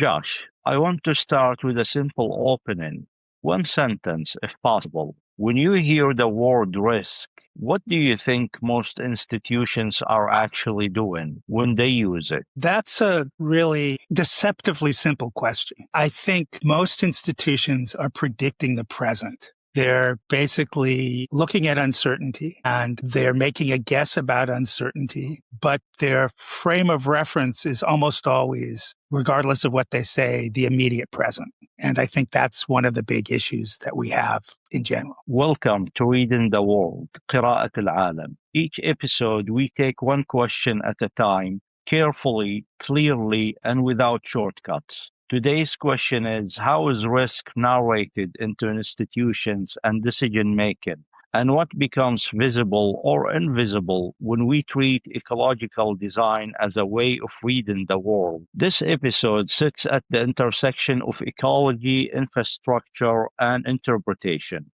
Josh, I want to start with a simple opening. One sentence, if possible. When you hear the word risk, what do you think most institutions are actually doing when they use it? That's a really deceptively simple question. I think most institutions are predicting the present. They're basically looking at uncertainty and they're making a guess about uncertainty, but their frame of reference is almost always, regardless of what they say, the immediate present. And I think that's one of the big issues that we have in general. Welcome to Reading the World, قراءة العالم. Each episode, we take one question at a time, carefully, clearly, and without shortcuts. Today's question is, how is risk narrated into institutions and decision making? And what becomes visible or invisible when we treat ecological design as a way of reading the world? This episode sits at the intersection of ecology, infrastructure, and interpretation.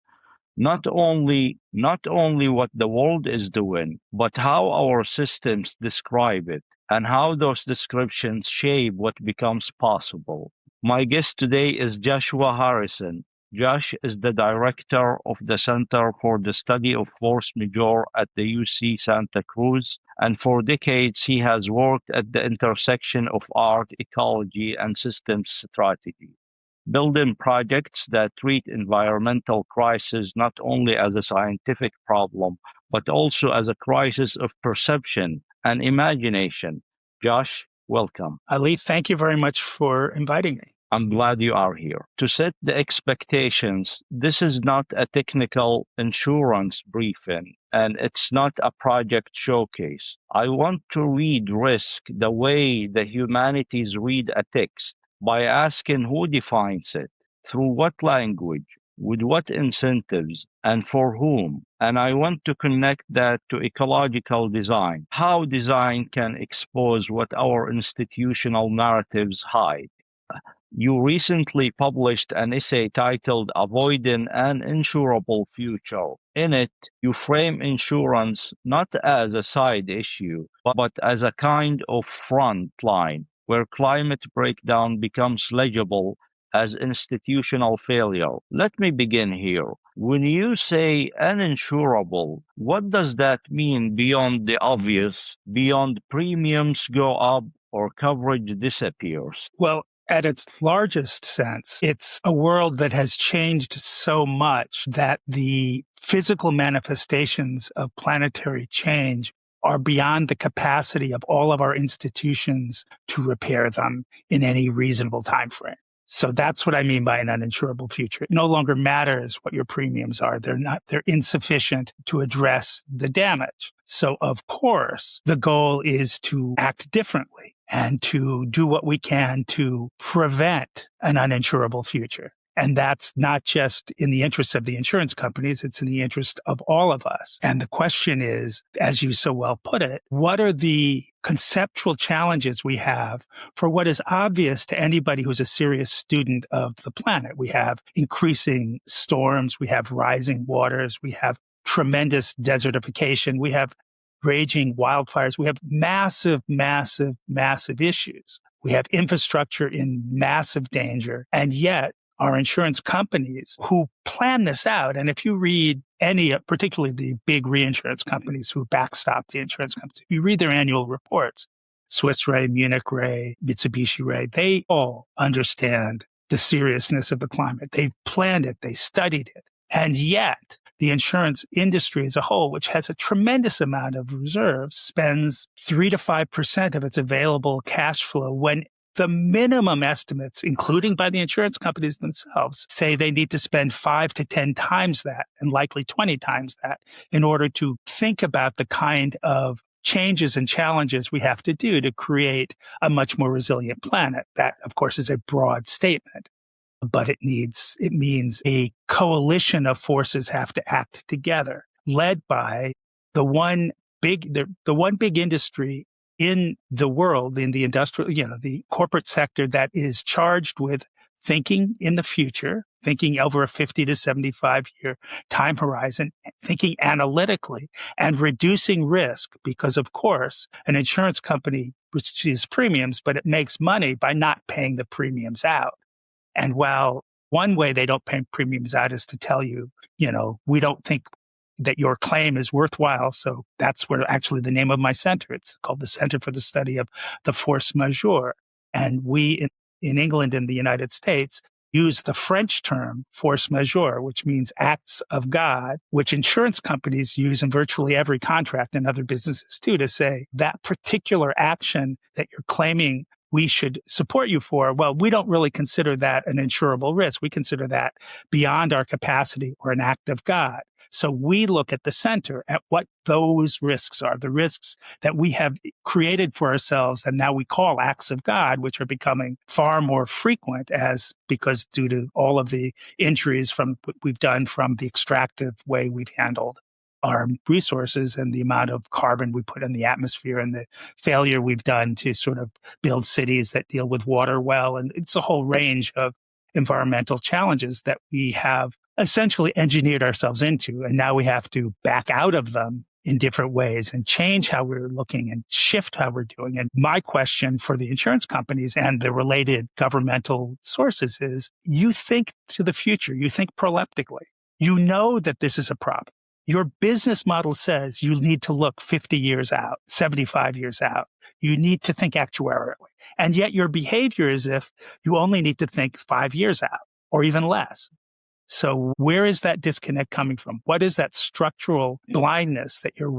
Not only what the world is doing, but how our systems describe it and how those descriptions shape what becomes possible. My guest today is Joshua Harrison. Josh is the director of the Center for the Study of Force Majeure at the UC Santa Cruz, and for decades he has worked at the intersection of art, ecology, and systems strategy, building projects that treat environmental crisis not only as a scientific problem, but also as a crisis of perception and imagination. Josh, welcome. Ali, thank you very much for inviting me. I'm glad you are here. To set the expectations, this is not a technical insurance briefing, and it's not a project showcase. I want to read risk the way the humanities read a text, by asking who defines it, through what language, with what incentives, and for whom. And I want to connect that to ecological design, how design can expose what our institutional narratives hide. You recently published an essay titled Avoiding an Insurable Future. In it, you frame insurance not as a side issue, but as a kind of front line where climate breakdown becomes legible as institutional failure. Let me begin here. When you say uninsurable, what does that mean beyond the obvious, beyond premiums go up or coverage disappears? Well, at its largest sense, it's a world that has changed so much that the physical manifestations of planetary change are beyond the capacity of all of our institutions to repair them in any reasonable time frame. So that's what I mean by an uninsurable future. It no longer matters what your premiums are. They're insufficient to address the damage. So of course, the goal is to act differently and to do what we can to prevent an uninsurable future. And that's not just in the interest of the insurance companies, it's in the interest of all of us. And the question is, as you so well put it, what are the conceptual challenges we have for what is obvious to anybody who's a serious student of the planet? We have increasing storms, we have rising waters, we have tremendous desertification, we have raging wildfires, we have massive, massive, massive issues. We have infrastructure in massive danger, and yet our insurance companies who plan this out, and if you read any, particularly the big reinsurance companies who backstop the insurance companies, if you read their annual reports, Swiss Re, Munich Re, Mitsubishi Re, they all understand the seriousness of the climate. They've planned it, they studied it, and yet the insurance industry as a whole, which has a tremendous amount of reserves, spends 3 to 5% of its available cash flow when the minimum estimates, including by the insurance companies themselves, say they need to spend 5 to 10 times that, and likely 20 times that, in order to think about the kind of changes and challenges we have to do to create a much more resilient planet. That, of course, is a broad statement, but it means a coalition of forces have to act together, led by the one big industry in the world, in the industrial, the corporate sector that is charged with thinking in the future thinking over a 50 to 75-year time horizon, thinking analytically and reducing risk because, of course, an insurance company receives premiums, but it makes money by not paying the premiums out. And while one way they don't pay premiums out is to tell you, we don't think that your claim is worthwhile. So that's where actually the name of my center, it's called the Center for the Study of the Force Majeure. And we in England and the United States use the French term force majeure, which means acts of God, which insurance companies use in virtually every contract and other businesses too, to say that particular action that you're claiming we should support you for. Well, we don't really consider that an insurable risk. We consider that beyond our capacity or an act of God. So we look at the center at what those risks are, the risks that we have created for ourselves and now we call acts of God, which are becoming far more frequent because due to all of the injuries from what we've done from the extractive way we've handled our resources and the amount of carbon we put in the atmosphere and the failure we've done to sort of build cities that deal with water well. And it's a whole range of environmental challenges that we have essentially engineered ourselves into. And now we have to back out of them in different ways and change how we're looking and shift how we're doing. And my question for the insurance companies and the related governmental sources is, you think to the future, you think proleptically, you know that this is a problem. Your business model says you need to look 50 years out, 75 years out. You need to think actuarially. And yet your behavior is if you only need to think 5 years out or even less. So where is that disconnect coming from? What is that structural blindness that you're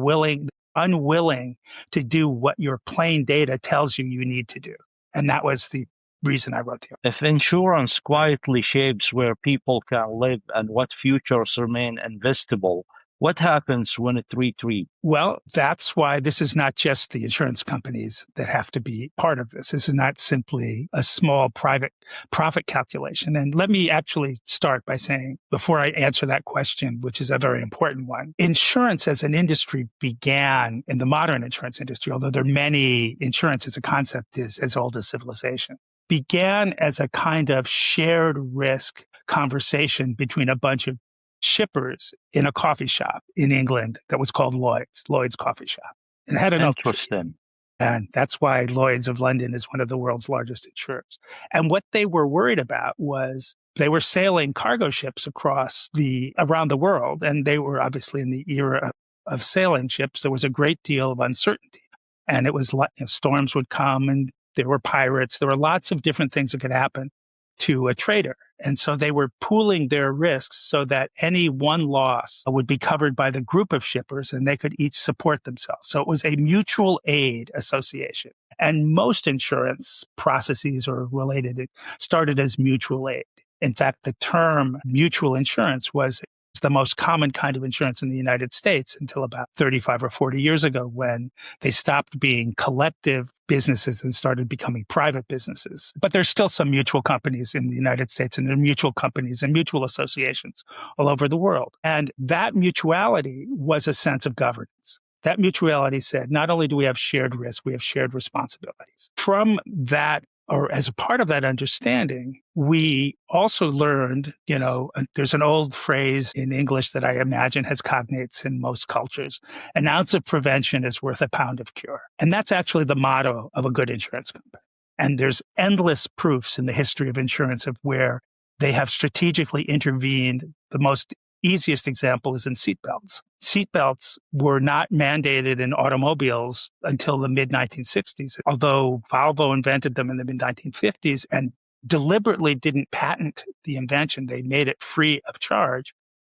unwilling to do what your plain data tells you need to do? And that was the reason I wrote the article. If insurance quietly shapes where people can live and what futures remain investable, what happens when it retreats? Well, that's why this is not just the insurance companies that have to be part of this. This is not simply a small private profit calculation. And let me actually start by saying, before I answer that question, which is a very important one, insurance as an industry began in the modern insurance industry, although there are many, insurance as a concept is as old as civilization, began as a kind of shared risk conversation between a bunch of shippers in a coffee shop in England that was called Lloyd's Coffee Shop. And it had an Interesting. And that's why Lloyd's of London is one of the world's largest insurers. And what they were worried about was they were sailing cargo ships around the world. And they were obviously in the era of sailing ships. There was a great deal of uncertainty. And it was like storms would come and there were pirates. There were lots of different things that could happen to a trader. And so they were pooling their risks so that any one loss would be covered by the group of shippers and they could each support themselves. So it was a mutual aid association. And most insurance processes or related, it started as mutual aid. In fact, the term mutual insurance was the most common kind of insurance in the United States until about 35 or 40 years ago when they stopped being collective businesses and started becoming private businesses. But there's still some mutual companies in the United States and there are mutual companies and mutual associations all over the world. And that mutuality was a sense of governance. That mutuality said, not only do we have shared risk, we have shared responsibilities. From that, or as a part of that understanding, we also learned, there's an old phrase in English that I imagine has cognates in most cultures. An ounce of prevention is worth a pound of cure. And that's actually the motto of a good insurance company. And there's endless proofs in the history of insurance of where they have strategically intervened. The most easiest example is in seatbelts. Seatbelts were not mandated in automobiles until the mid-1960s, although Volvo invented them in the mid-1950s and deliberately didn't patent the invention. They made it free of charge.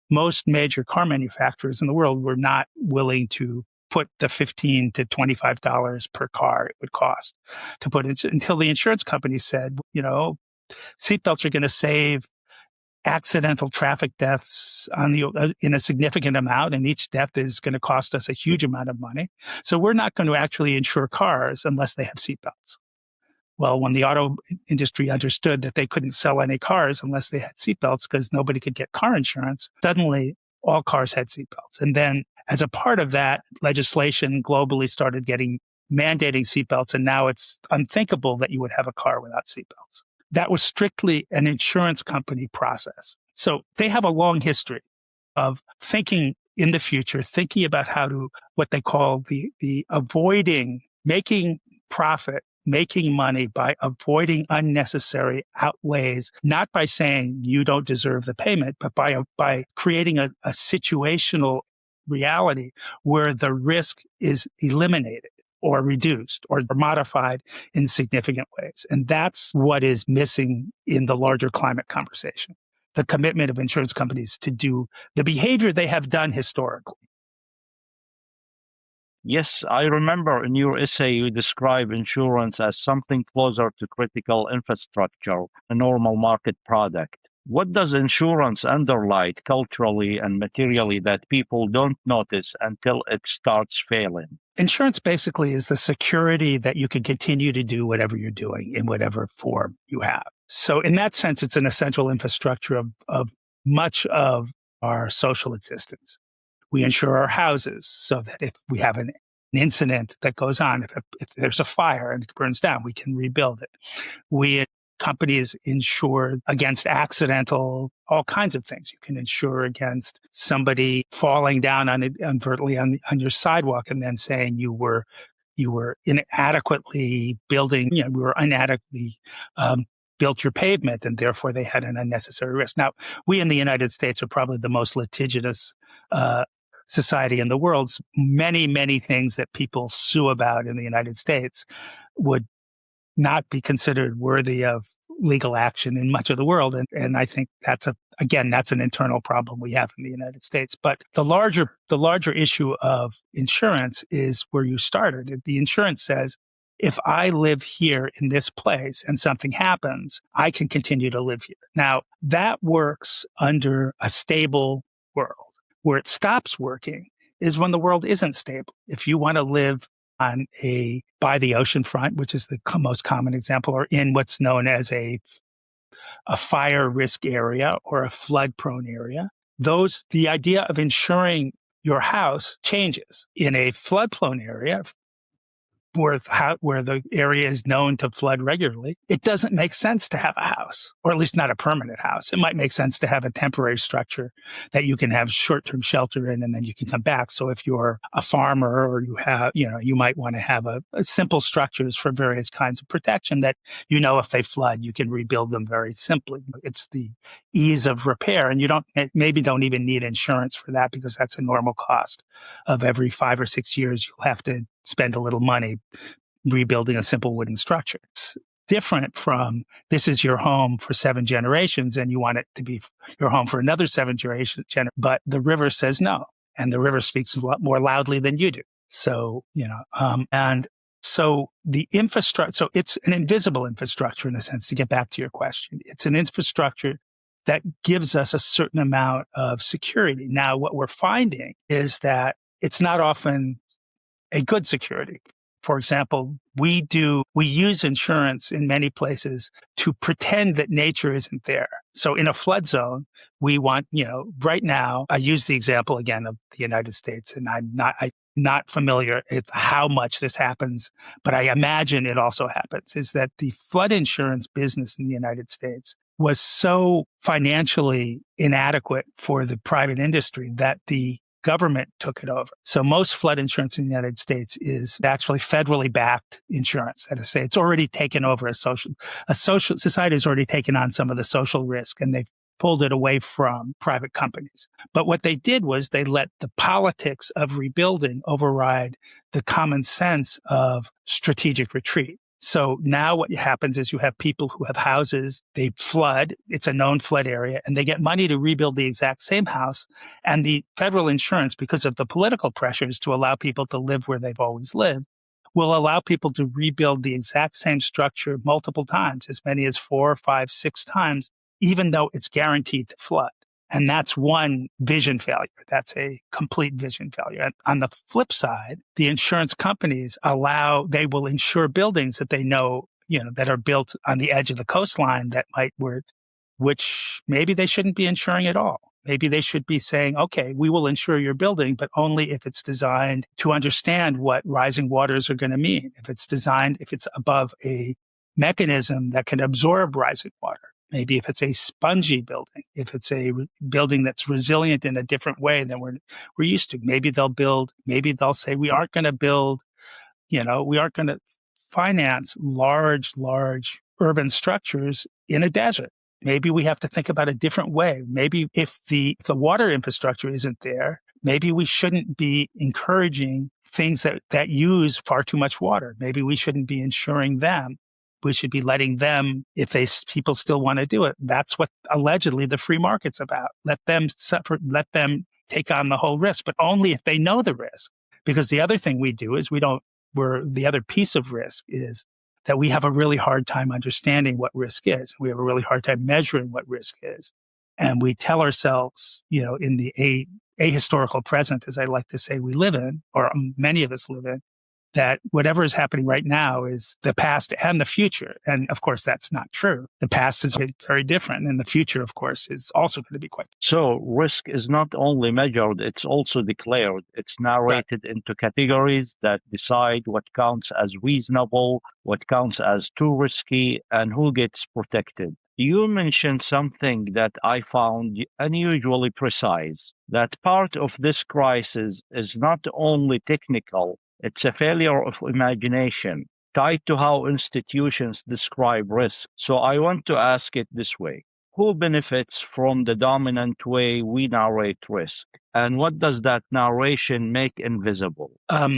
Most major car manufacturers in the world were not willing to put the $15 to $25 per car it would cost to put it until the insurance companies said, seatbelts are going to save accidental traffic deaths in a significant amount, and each death is going to cost us a huge amount of money. So we're not going to actually insure cars unless they have seatbelts. Well, when the auto industry understood that they couldn't sell any cars unless they had seatbelts because nobody could get car insurance, suddenly all cars had seatbelts. And then as a part of that, legislation globally started mandating seatbelts, and now it's unthinkable that you would have a car without seatbelts. that was strictly an insurance company process. So they have a long history of thinking in the future, thinking about how to, what they call the avoiding, making profit, making money by avoiding unnecessary outlays, not by saying you don't deserve the payment, but by creating a situational reality where the risk is eliminated or reduced or modified in significant ways. And that's what is missing in the larger climate conversation. The commitment of insurance companies to do the behavior they have done historically. Yes, I remember in your essay you describe insurance as something closer to critical infrastructure, a normal market product. What does insurance underlie culturally and materially that people don't notice until it starts failing? Insurance basically is the security that you can continue to do whatever you're doing in whatever form you have. So in that sense, it's an essential infrastructure of much of our social existence. We insure our houses so that if we have an incident that goes on, if there's a fire and it burns down, we can rebuild it. Companies insure against accidental, all kinds of things. You can insure against somebody falling down inadvertently on your sidewalk and then saying you were inadequately building, we were inadequately built your pavement and therefore they had an unnecessary risk. Now, we in the United States are probably the most litigious society in the world. Many, many things that people sue about in the United States would not be considered worthy of legal action in much of the world. And I think that's an internal problem we have in the United States. But the larger issue of insurance is where you started. The insurance says, if I live here in this place and something happens, I can continue to live here. Now, that works under a stable world. Where it stops working is when the world isn't stable. If you want to live by the ocean front, which is the most common example, or in what's known as a fire risk area or a flood prone area, the idea of insuring your house changes. In a flood prone area, where the area is known to flood regularly, it doesn't make sense to have a house, or at least not a permanent house. It might make sense to have a temporary structure that you can have short-term shelter in, and then you can come back. So if you're a farmer or you might want to have a simple structures for various kinds of protection that, if they flood, you can rebuild them very simply. It's the ease of repair, and you don't even need insurance for that because that's a normal cost of every 5 or 6 years. You'll have to spend a little money rebuilding a simple wooden structure. It's different from this is your home for 7 generations and you want it to be your home for another 7 generations, but the river says no. And the river speaks a lot more loudly than you do. So, and so the infrastructure, so it's an invisible infrastructure in a sense, to get back to your question. It's an infrastructure that gives us a certain amount of security. Now, what we're finding is that it's not often a good security. For example, we use insurance in many places to pretend that nature isn't there. So in a flood zone, we want, right now, I use the example again of the United States, and I'm not familiar with how much this happens, but I imagine it also happens, is that the flood insurance business in the United States was so financially inadequate for the private industry that the government took it over. So most flood insurance in the United States is actually federally backed insurance. That is to say, it's already taken over society has already taken on some of the social risk, and they've pulled it away from private companies. But what they did was they let the politics of rebuilding override the common sense of strategic retreat. So now what happens is you have people who have houses, they flood, it's a known flood area, and they get money to rebuild the exact same house. And the federal insurance, because of the political pressures to allow people to live where they've always lived, will allow people to rebuild the exact same structure multiple times, as many as 4, 5, 6 times, even though it's guaranteed to flood. And that's one vision failure. That's a complete vision failure. And on the flip side, the insurance companies they will insure buildings that they know, that are built on the edge of the coastline which maybe they shouldn't be insuring at all. Maybe they should be saying, okay, we will insure your building, but only if it's designed to understand what rising waters are going to mean. If it's above a mechanism that can absorb rising water. Maybe if it's a spongy building, if it's a building that's resilient in a different way than we're used to, maybe they'll say we aren't going to build, we aren't going to finance large urban structures in a desert. Maybe we have to think about a different way. Maybe if the water infrastructure isn't there, maybe we shouldn't be encouraging things that use far too much water. Maybe we shouldn't be insuring them. We should be letting them, if people still want to do it. That's what allegedly the free market's about. Let them suffer, let them take on the whole risk, but only if they know the risk. Because the other thing we do is the other piece of risk is that we have a really hard time understanding what risk is. We have a really hard time measuring what risk is. And we tell ourselves, in the ahistorical present, as I like to say we live in, or many of us live in, that whatever is happening right now is the past and the future. And of course, that's not true. The past is very different. And the future, of course, is also going to be quite different. So risk is not only measured, it's also declared. It's narrated into categories that decide what counts as reasonable, what counts as too risky, and who gets protected. You mentioned something that I found unusually precise, that part of this crisis is not only technical, it's a failure of imagination tied to how institutions describe risk. So I want to ask it this way. Who benefits from the dominant way we narrate risk? And what does that narration make invisible? Well,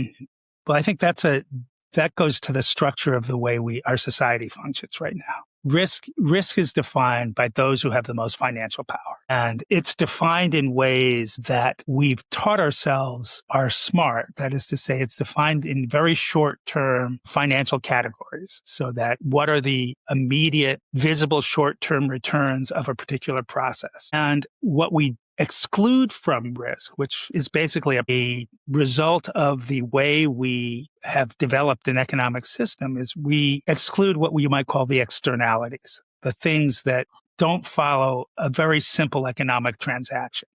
I think that goes to the structure of the way our society functions right now. Risk is defined by those who have the most financial power. And it's defined in ways that we've taught ourselves are smart. That is to say, it's defined in very short-term financial categories. So that what are the immediate, visible short-term returns of a particular process? And what we exclude from risk, which is basically a result of the way we have developed an economic system, is we exclude what you might call the externalities, the things that don't follow a very simple economic transaction.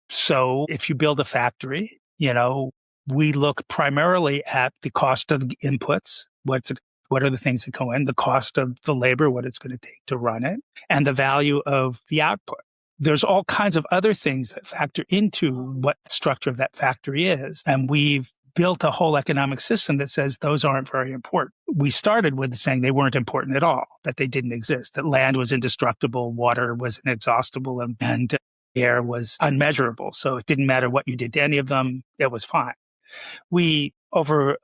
So if you build a factory, we look primarily at the cost of the inputs, what are the things that go in, the cost of the labor, what it's going to take to run it, and the value of the output. There's all kinds of other things that factor into what the structure of that factory is. And we've built a whole economic system that says those aren't very important. We started with saying they weren't important at all, that they didn't exist, that land was indestructible, water was inexhaustible, and air was unmeasurable. So it didn't matter what you did to any of them, it was fine. We, over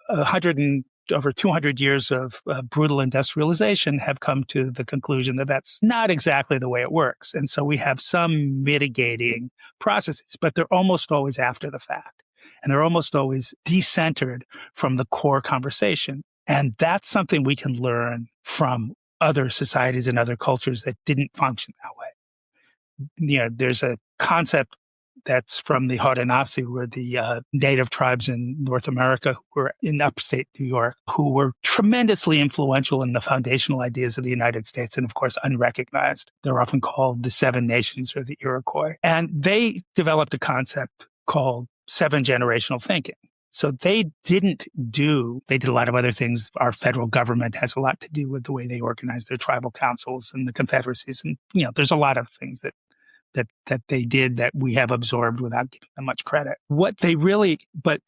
200 years of brutal industrialization, have come to the conclusion that that's not exactly the way it works. And so we have some mitigating processes, but they're almost always after the fact. And they're almost always decentered from the core conversation. And that's something we can learn from other societies and other cultures that didn't function that way. There's a concept that's from the Haudenosaunee, who were the native tribes in North America, who were in upstate New York, who were tremendously influential in the foundational ideas of the United States and, of course, unrecognized. They're often called the Seven Nations or the Iroquois. And they developed a concept called seven generational thinking. So they did a lot of other things. Our federal government has a lot to do with the way they organize their tribal councils and the confederacies. And, there's a lot of things that they did that we have absorbed without giving them much credit.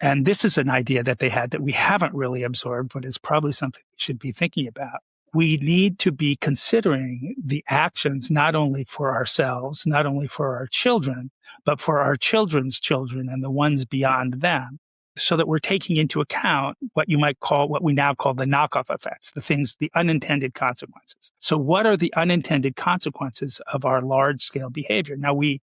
And this is an idea that they had that we haven't really absorbed, but is probably something we should be thinking about. We need to be considering the actions not only for ourselves, not only for our children, but for our children's children and the ones beyond them, so that we're taking into account what we now call the knockoff effects, the unintended consequences. So what are the unintended consequences of our large-scale behavior? Now, we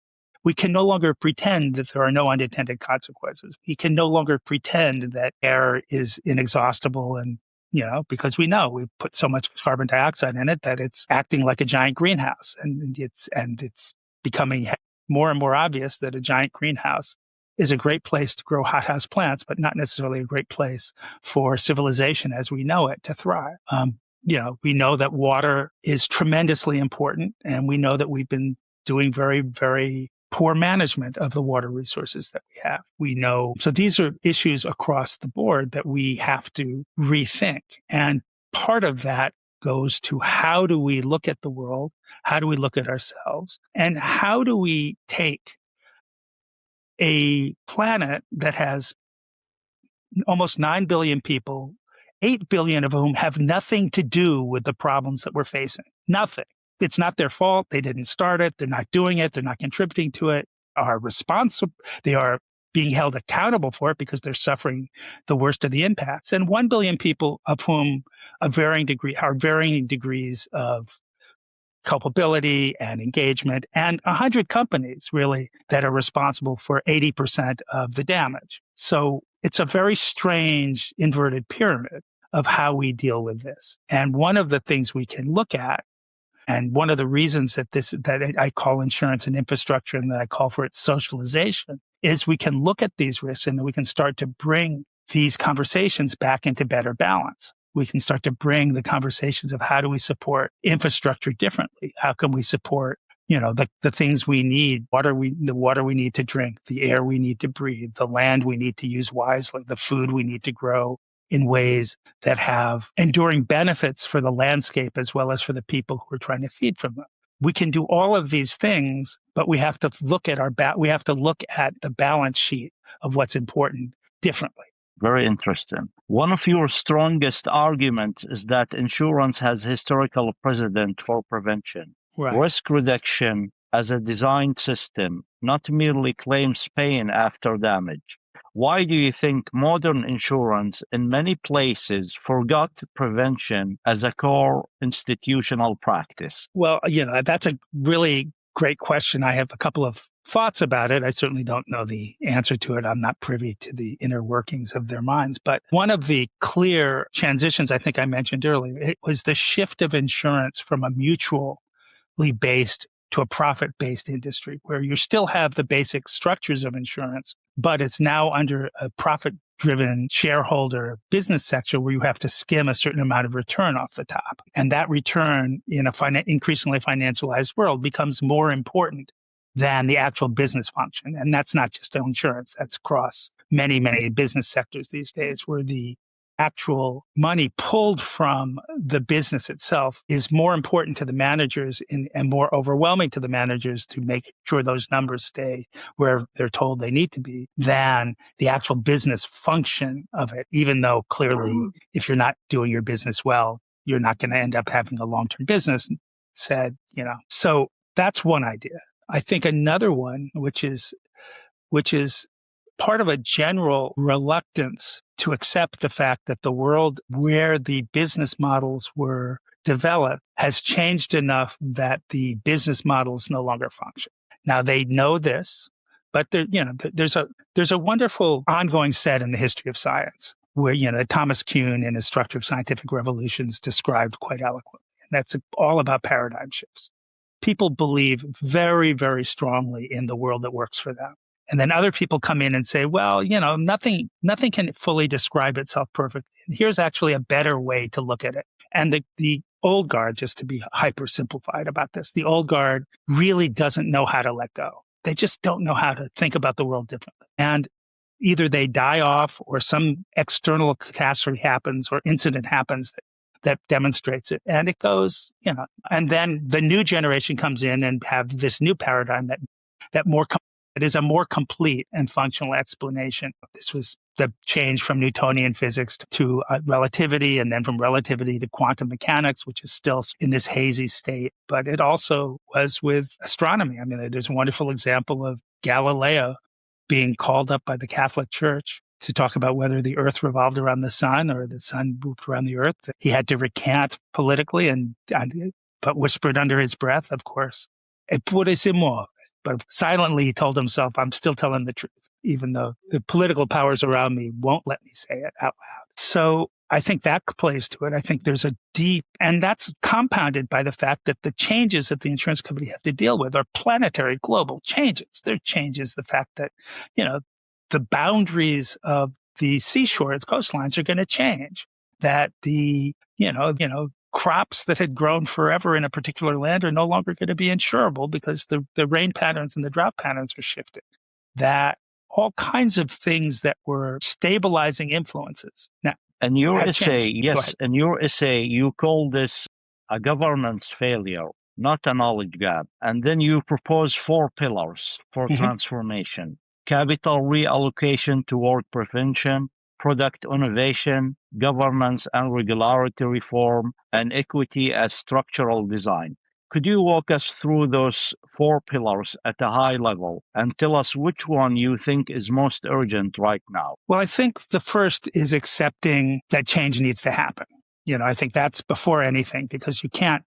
can no longer pretend that there are no unintended consequences. We can no longer pretend that air is inexhaustible and, because we know we've put so much carbon dioxide in it that it's acting like a giant greenhouse. And it's becoming more and more obvious that a giant greenhouse is a great place to grow hothouse plants, but not necessarily a great place for civilization as we know it to thrive. We know that water is tremendously important, and we know that we've been doing very, very poor management of the water resources that we have. We know, so these are issues across the board that we have to rethink. And part of that goes to how do we look at the world? How do we look at ourselves? And how do we take a planet that has almost 9 billion people, 8 billion of whom have nothing to do with the problems that we're facing? Nothing. It's not their fault. They didn't start it. They're not doing it. They're not contributing to it. Are responsible. They are being held accountable for it because they're suffering the worst of the impacts. And 1 billion people, of whom are varying degrees of culpability and engagement, and 100 companies really that are responsible for 80% of the damage. So it's a very strange inverted pyramid of how we deal with this. And one of the things we can look at, and one of the reasons that I call insurance an infrastructure and that I call for its socialization, is we can look at these risks and then we can start to bring these conversations back into better balance. We can start to bring the conversations of how do we support infrastructure differently? How can we support, the things we need, the water we need to drink, the air we need to breathe, the land we need to use wisely, the food we need to grow in ways that have enduring benefits for the landscape as well as for the people who are trying to feed from them. We can do all of these things, but we have to look at the balance sheet of what's important differently. Very interesting. One of your strongest arguments is that insurance has historical precedent for prevention. Right. Risk reduction as a designed system, not merely claims paying after damage. Why do you think modern insurance in many places forgot prevention as a core institutional practice? Well, that's a really great question. I have a couple of thoughts about it. I certainly don't know the answer to it. I'm not privy to the inner workings of their minds. But one of the clear transitions I think I mentioned earlier, it was the shift of insurance from a mutually based to a profit-based industry where you still have the basic structures of insurance, but it's now under a profit-driven shareholder business sector where you have to skim a certain amount of return off the top. And that return in a increasingly financialized world becomes more important than the actual business function. And that's not just insurance. That's across many, many business sectors these days where the actual money pulled from the business itself is more important to the managers and more overwhelming to the managers to make sure those numbers stay where they're told they need to be than the actual business function of it, even though clearly if you're not doing your business well, you're not going to end up having a long-term business So that's one idea. I think another one, which is part of a general reluctance to accept the fact that the world where the business models were developed has changed enough that the business models no longer function. Now they know this, but there's a wonderful ongoing set in the history of science where, Thomas Kuhn in his Structure of Scientific Revolutions described quite eloquently. And that's all about paradigm shifts. People believe very, very strongly in the world that works for them. And then other people come in and say, well, nothing can fully describe itself perfectly. Here's actually a better way to look at it. And the old guard, just to be hyper simplified about this, the old guard really doesn't know how to let go. They just don't know how to think about the world differently. And either they die off or some external catastrophe happens or incident happens that demonstrates it. And it goes, and then the new generation comes in and have this new paradigm it is a more complete and functional explanation. This was the change from Newtonian physics to relativity, and then from relativity to quantum mechanics, which is still in this hazy state. But it also was with astronomy. I mean, there's a wonderful example of Galileo being called up by the Catholic Church to talk about whether the Earth revolved around the sun or the sun moved around the Earth. He had to recant politically but whispered under his breath, of course, "Eppure but silently he told himself, I'm still telling the truth, even though the political powers around me won't let me say it out loud. So I think that plays to it. I think there's and that's compounded by the fact that the changes that the insurance company have to deal with are planetary global changes. They're changes, the fact that, the boundaries of the seashore, the coastlines are going to change, that the, crops that had grown forever in a particular land are no longer going to be insurable because the rain patterns and the drought patterns are shifting. That all kinds of things that were stabilizing influences. Now, in your essay, you call this a governance failure, not a knowledge gap. And then you propose 4 pillars for transformation: capital reallocation toward prevention, product innovation, governance and regulatory reform, and equity as structural design. Could you walk us through those 4 pillars at a high level and tell us which one you think is most urgent right now? Well, I think the first is accepting that change needs to happen. I think that's before anything, because you can't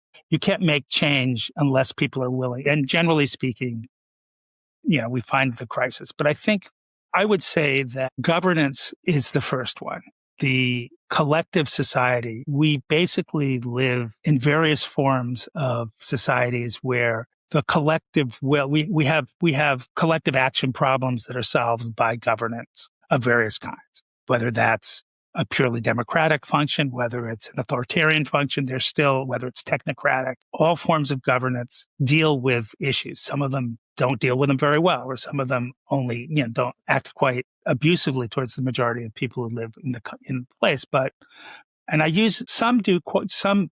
make change unless people are willing. And generally speaking, we find the crisis. But I would say that governance is the first one. The collective society, we basically live in various forms of societies where the collective will, we have collective action problems that are solved by governance of various kinds, whether that's a purely democratic function, whether it's an authoritarian function, whether it's technocratic. All forms of governance deal with issues. Some of them don't deal with them very well, or some of them only, don't act quite abusively towards the majority of people who live in the place. Some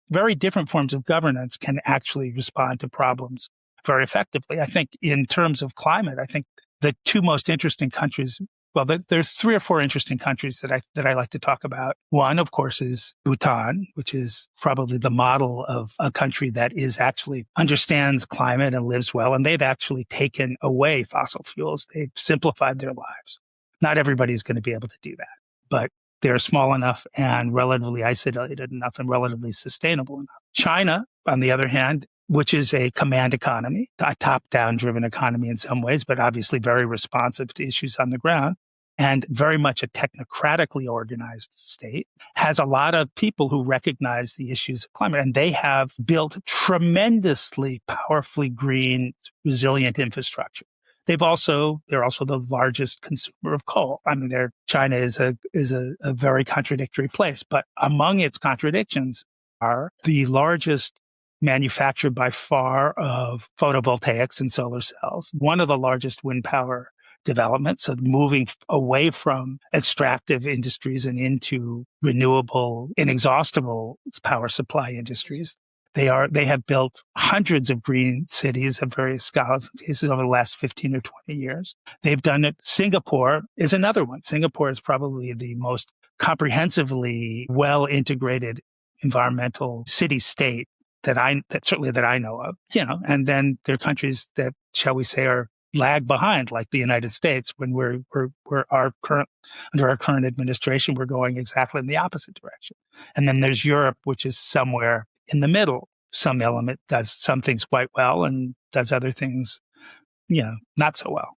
very different forms of governance can actually respond to problems very effectively. I think in terms of climate, I think the two most interesting countries, well, there's 3 or 4 interesting countries that I like to talk about. One, of course, is Bhutan, which is probably the model of a country that actually understands climate and lives well. And they've actually taken away fossil fuels. They've simplified their lives. Not everybody's going to be able to do that, but they're small enough and relatively isolated enough and relatively sustainable enough. China, on the other hand, which is a command economy, a top-down driven economy in some ways, but obviously very responsive to issues on the ground, and very much a technocratically organized state, has a lot of people who recognize the issues of climate. And they have built tremendously powerfully green, resilient infrastructure. They're also the largest consumer of coal. I mean, China is a very contradictory place, but among its contradictions are the largest manufacturer by far of photovoltaics and solar cells, one of the largest wind power development. So moving away from extractive industries and into renewable, inexhaustible power supply industries. They have built hundreds of green cities of various scales and cases over the last 15 or 20 years. They've done it. Singapore is another one. Singapore is probably the most comprehensively well-integrated environmental city-state that I know of, and then there are countries that, shall we say, are lag behind, like the United States. When under our current administration, we're going exactly in the opposite direction. And then there's Europe, which is somewhere in the middle. Some element does some things quite well and does other things, not so well.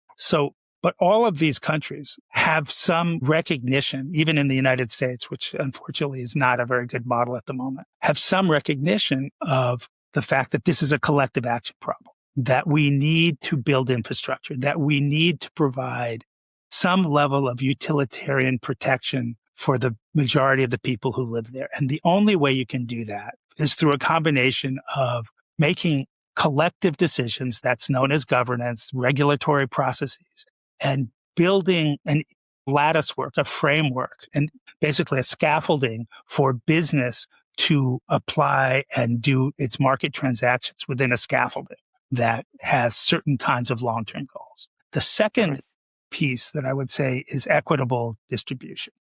But all of these countries have some recognition, even in the United States, which unfortunately is not a very good model at the moment, have some recognition of the fact that this is a collective action problem, that we need to build infrastructure, that we need to provide some level of utilitarian protection for the majority of the people who live there. And the only way you can do that is through a combination of making collective decisions, that's known as governance, regulatory processes, and building a lattice work, a framework, and basically a scaffolding for business to apply and do its market transactions within a scaffolding that has certain kinds of long-term goals. The second piece that I would say is equitable distribution.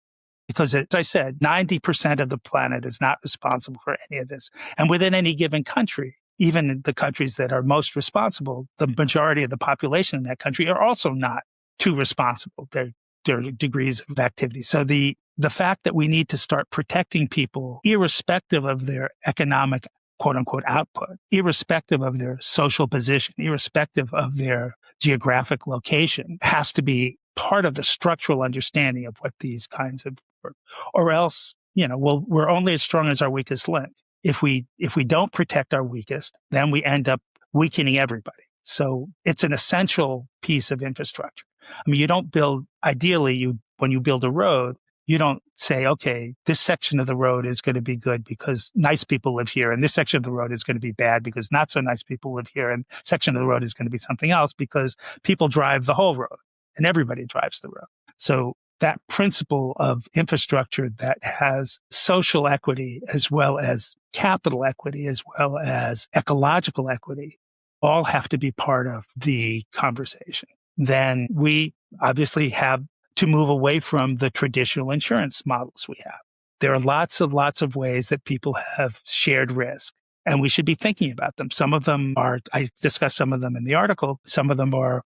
Because as I said, 90% of the planet is not responsible for any of this. And within any given country, even in the countries that are most responsible, the majority of the population in that country are also not too responsible. There are degrees of activity. So the fact that we need to start protecting people, irrespective of their economic quote unquote output, irrespective of their social position, irrespective of their geographic location, has to be part of the structural understanding of what these kinds of work. Or else, we're only as strong as our weakest link. If we don't protect our weakest, then we end up weakening everybody. So it's an essential piece of infrastructure. I mean, you don't build, ideally, when you build a road, you don't say, okay, this section of the road is going to be good because nice people live here, and this section of the road is going to be bad because not so nice people live here, and section of the road is going to be something else because people drive the whole road and everybody drives the road. So that principle of infrastructure that has social equity as well as capital equity as well as ecological equity all have to be part of the conversation. Then we obviously have to move away from the traditional insurance models we have. There are lots of ways that people have shared risk, and we should be thinking about them. Some of them are, I discussed some of them in the article. Some of them are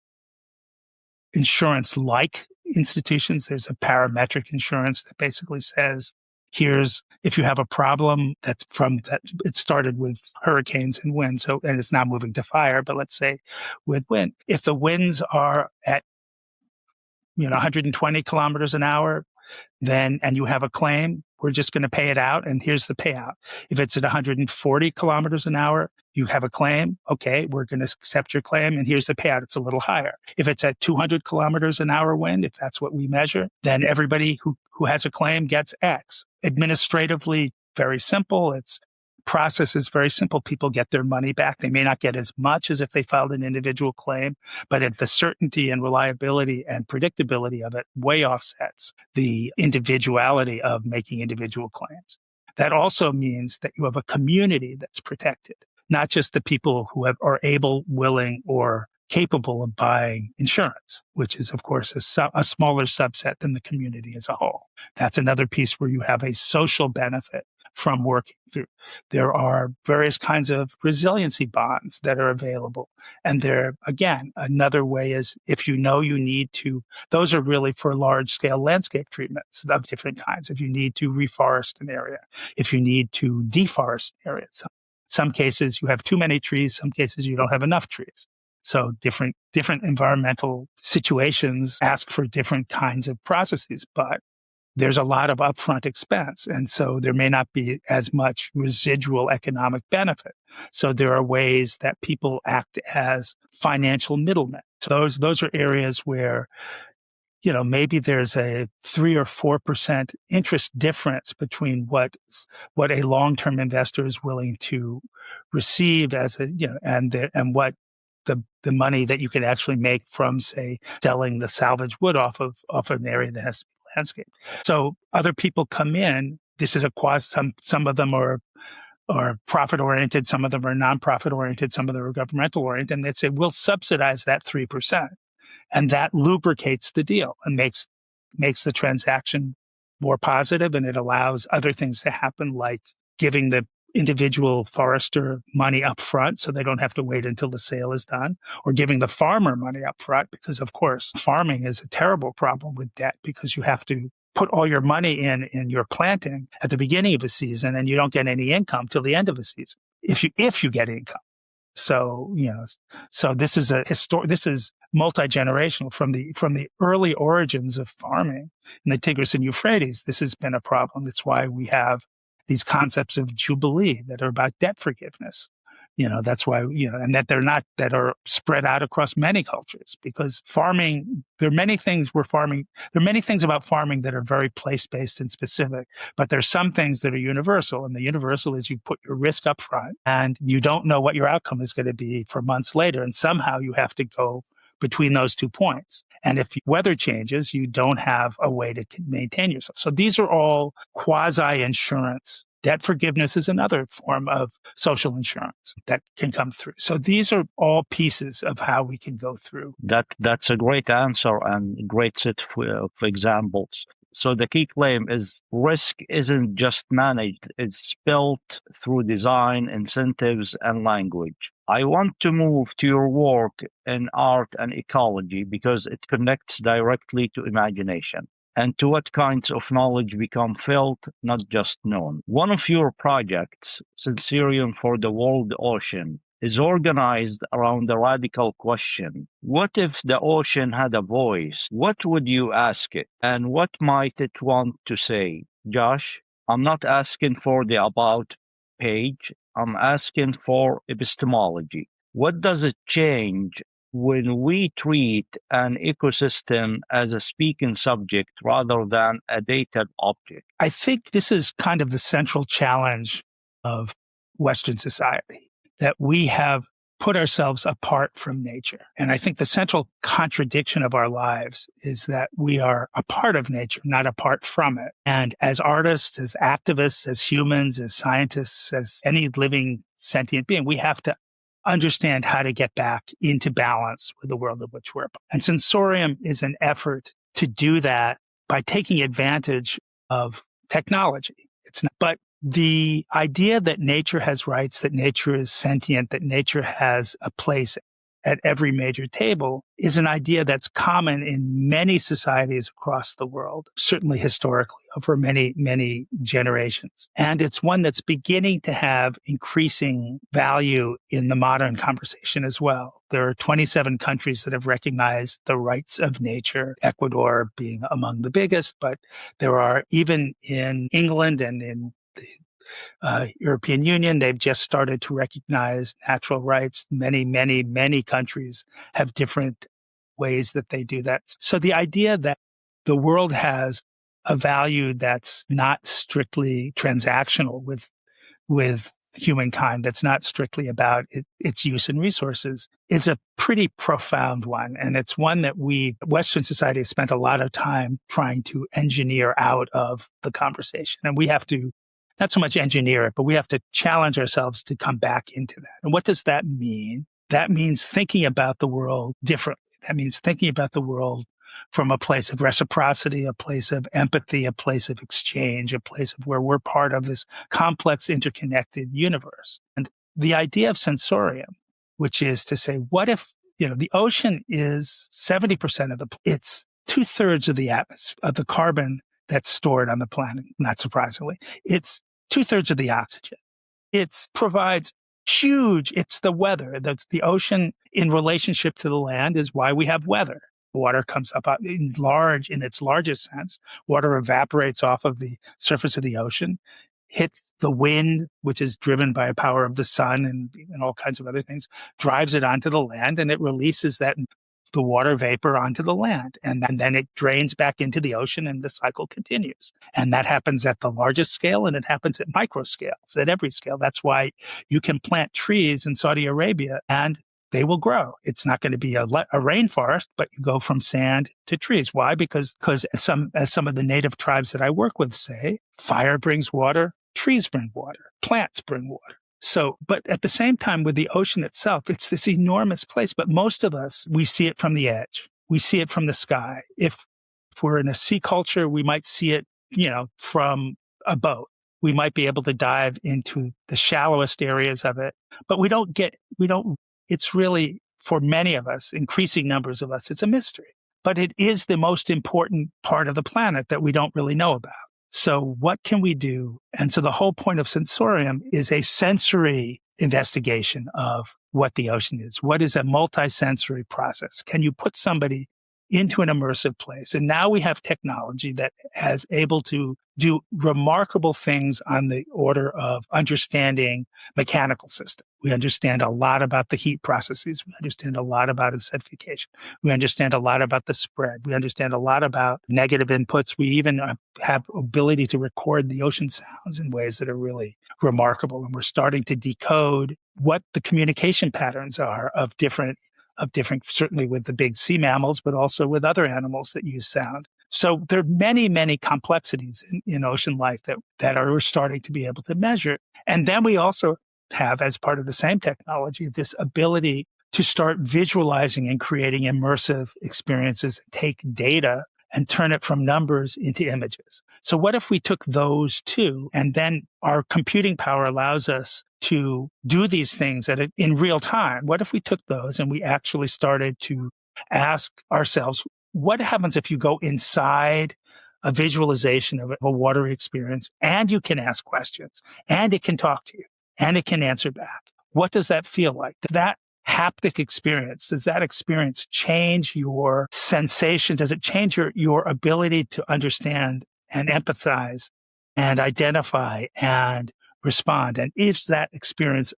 insurance-like institutions. There's a parametric insurance that basically says, if you have a problem it started with hurricanes and wind, and it's now moving to fire, but let's say with wind, if the winds are at 120 kilometers an hour, and you have a claim, we're just going to pay it out, and here's the payout. If it's at 140 kilometers an hour, you have a claim, okay, we're going to accept your claim, and here's the payout. It's a little higher. If it's at 200 kilometers an hour wind, if that's what we measure, then everybody who has a claim gets X. Administratively, very simple. Process is very simple. People get their money back. They may not get as much as if they filed an individual claim, but the certainty and reliability and predictability of it way offsets the individuality of making individual claims. That also means that you have a community that's protected, not just the people who are able, willing, or capable of buying insurance, which is, of course, a smaller subset than the community as a whole. That's another piece where you have a social benefit from working through. There are various kinds of resiliency bonds that are available. And there, again, another way is if you need to, those are really for large scale landscape treatments of different kinds. If you need to reforest an area, if you need to deforest an area. Some cases you have too many trees, some cases you don't have enough trees. So different environmental situations ask for different kinds of processes, but there's a lot of upfront expense. And so there may not be as much residual economic benefit. So there are ways that people act as financial middlemen. So those are areas where, maybe there's a 3 or 4% interest difference between what a long-term investor is willing to receive and what the money that you can actually make from, say, selling the salvage wood off an area that has to be landscape. So other people come in. This is some of them are profit oriented, some of them are nonprofit oriented, some of them are governmental oriented, and they say we'll subsidize that 3%, and that lubricates the deal and makes the transaction more positive, and it allows other things to happen, like giving the individual forester money up front so they don't have to wait until the sale is done, or giving the farmer money up front, because of course farming is a terrible problem with debt because you have to put all your money in your planting at the beginning of a season and you don't get any income till the end of a season if you get income. So this is this is multi-generational from the early origins of farming in the Tigris and Euphrates. This has been a problem. That's why we have these concepts of jubilee that are about debt forgiveness. That's why, and that that are spread out across many cultures, because farming, there are many things about farming that are very place-based and specific, but there's some things that are universal. And the universal is you put your risk up front and you don't know what your outcome is going to be for months later. And somehow you have to go between those 2 points. And if weather changes, you don't have a way to maintain yourself. So these are all quasi-insurance. Debt forgiveness is another form of social insurance that can come through. So these are all pieces of how we can go through. That's a great answer and great set of examples. So the key claim is risk isn't just managed, it's built through design, incentives, and language. I want to move to your work in art and ecology because it connects directly to imagination and to what kinds of knowledge become felt, not just known. One of your projects, Sensorium for the World Ocean, is organized around the radical question: what if the ocean had a voice? What would you ask it? And what might it want to say? Josh, I'm not asking for the about page, I'm asking for epistemology. What does it change when we treat an ecosystem as a speaking subject rather than a data object? I think this is kind of the central challenge of Western society, that we have put ourselves apart from nature. And I think the central contradiction of our lives is that we are a part of nature, not apart from it. And as artists, as activists, as humans, as scientists, as any living sentient being, we have to understand how to get back into balance with the world of which we're a part. And Sensorium is an effort to do that by taking advantage of technology. But the idea that nature has rights, that nature is sentient, that nature has a place at every major table is an idea that's common in many societies across the world, certainly historically over many, many generations. And it's one that's beginning to have increasing value in the modern conversation as well. There are 27 countries that have recognized the rights of nature, Ecuador being among the biggest, but there are even in England and in the European Union, they've just started to recognize natural rights. Many, many, many countries have different ways that they do that. So the idea that the world has a value that's not strictly transactional with humankind, that's not strictly about its use and resources, is a pretty profound one. And it's one that Western society has spent a lot of time trying to engineer out of the conversation. And we have to not so much engineer it, but we have to challenge ourselves to come back into that. And what does that mean? That means thinking about the world differently. That means thinking about the world from a place of reciprocity, a place of empathy, a place of exchange, a place of where we're part of this complex, interconnected universe. And the idea of sensorium, which is to say, what if, the ocean is 70% it's 2/3 of the atmosphere, of the carbon that's stored on the planet, not surprisingly. It's 2/3 of the oxygen. It provides it's the weather. That's the ocean in relationship to the land is why we have weather. Water comes up in its largest sense. Water evaporates off of the surface of the ocean, hits the wind, which is driven by the power of the sun and all kinds of other things, drives it onto the land, and it releases the water vapor onto the land. And then it drains back into the ocean and the cycle continues. And that happens at the largest scale and it happens at micro scales, at every scale. That's why you can plant trees in Saudi Arabia and they will grow. It's not going to be a rainforest, but you go from sand to trees. Why? Because as some of the native tribes that I work with say, fire brings water, trees bring water, plants bring water. So, but at the same time with the ocean itself, it's this enormous place. But most of us, we see it from the edge. We see it from the sky. If we're in a sea culture, we might see it, from a boat. We might be able to dive into the shallowest areas of it, but it's really, for many of us, increasing numbers of us, it's a mystery. But it is the most important part of the planet that we don't really know about. So what can we do? And so the whole point of sensorium is a sensory investigation of what the ocean is. What is a multisensory process? Can you put somebody into an immersive place? And now we have technology that is able to do remarkable things on the order of understanding mechanical systems. We understand a lot about the heat processes. We understand a lot about acidification. We understand a lot about the spread. We understand a lot about negative inputs. We even have ability to record the ocean sounds in ways that are really remarkable. And we're starting to decode what the communication patterns are of different, certainly with the big sea mammals, but also with other animals that use sound. So there are many, many complexities in ocean life that we're starting to be able to measure. And then we also have, as part of the same technology, this ability to start visualizing and creating immersive experiences, take data and turn it from numbers into images. So what if we took those two, and then our computing power allows us to do these things in real time? What if we took those and we actually started to ask ourselves, what happens if you go inside a visualization of a watery experience and you can ask questions and it can talk to you and it can answer back? What does that feel like? That haptic experience, does that experience change your sensation? Does it change your ability to understand and empathize and identify and respond? And is that experience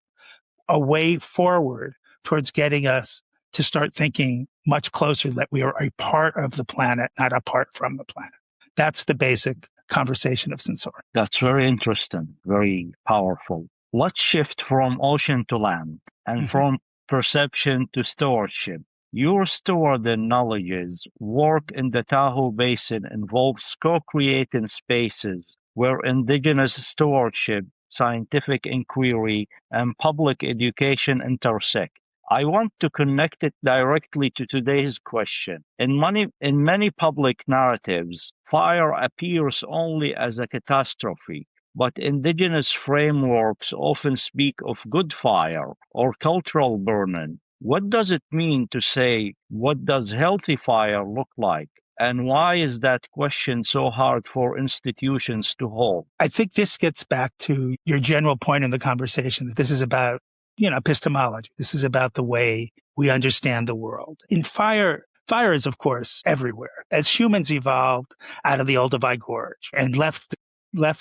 a way forward towards getting us to start thinking much closer that we are a part of the planet, not apart from the planet? That's the basic conversation of sensorium. That's very interesting, very powerful. Let's shift from ocean to land and from perception to stewardship. Your steward knowledge's work in the Tahoe Basin involves co-creating spaces where indigenous stewardship, scientific inquiry, and public education intersect. I want to connect it directly to today's question. In many public narratives, fire appears only as a catastrophe, but indigenous frameworks often speak of good fire or cultural burning. What does it mean to say, what does healthy fire look like? And why is that question so hard for institutions to hold? I think this gets back to your general point in the conversation that this is about, epistemology. This is about the way we understand the world. In fire is, of course, everywhere. As humans evolved out of the Olduvai Gorge and left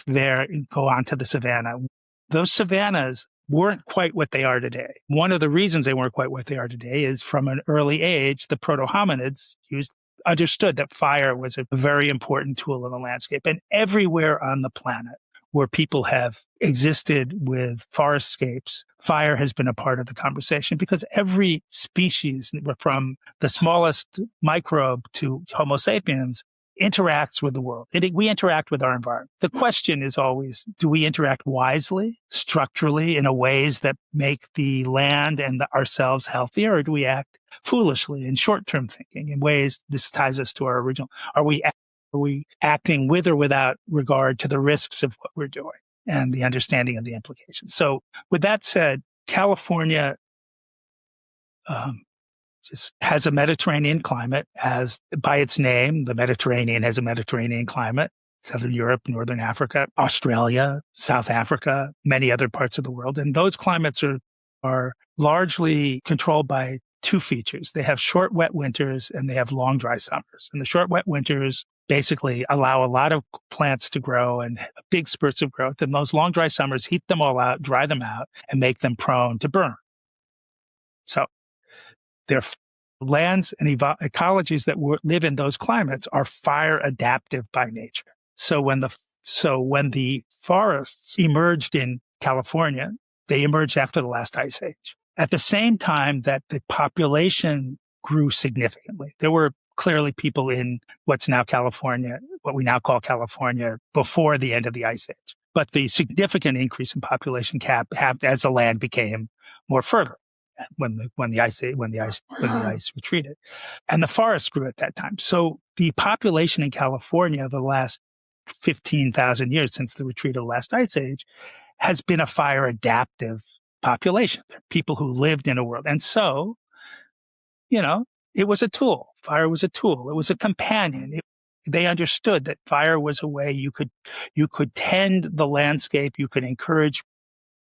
there and go on to the savanna, those savannas weren't quite what they are today. One of the reasons they weren't quite what they are today is from an early age, the proto-hominids understood that fire was a very important tool in the landscape. And everywhere on the planet where people have existed with forestscapes, fire has been a part of the conversation because every species, from the smallest microbe to Homo sapiens, interacts with the world. We interact with our environment. The question is always, do we interact wisely, structurally, in a ways that make the land and ourselves healthier, or do we act foolishly in short-term thinking in ways, this ties us to our original, are we acting with or without regard to the risks of what we're doing and the understanding of the implications? So with that said, California, just has a Mediterranean climate, as by its name. The Mediterranean has a Mediterranean climate. Southern Europe, Northern Africa, Australia, South Africa, many other parts of the world. And those climates are largely controlled by two features. They have short, wet winters and they have long, dry summers. And the short, wet winters basically allow a lot of plants to grow and big spurts of growth. And those long, dry summers heat them all out, dry them out, and make them prone to burn. So their lands and ecologies that live in those climates are fire adaptive by nature. So when the forests emerged in California, they emerged after the last ice age. At the same time that the population grew significantly, there were clearly people in what's now California, what we now call California, before the end of the ice age. But the significant increase in population happened as the land became more fertile. When the ice retreated, and the forest grew at that time. So the population in California the last 15,000 years since the retreat of the last ice age has been a fire adaptive population. They're people who lived in a world, and so it was a tool. Fire was a tool. It was a companion. They understood that fire was a way you could tend the landscape. You could encourage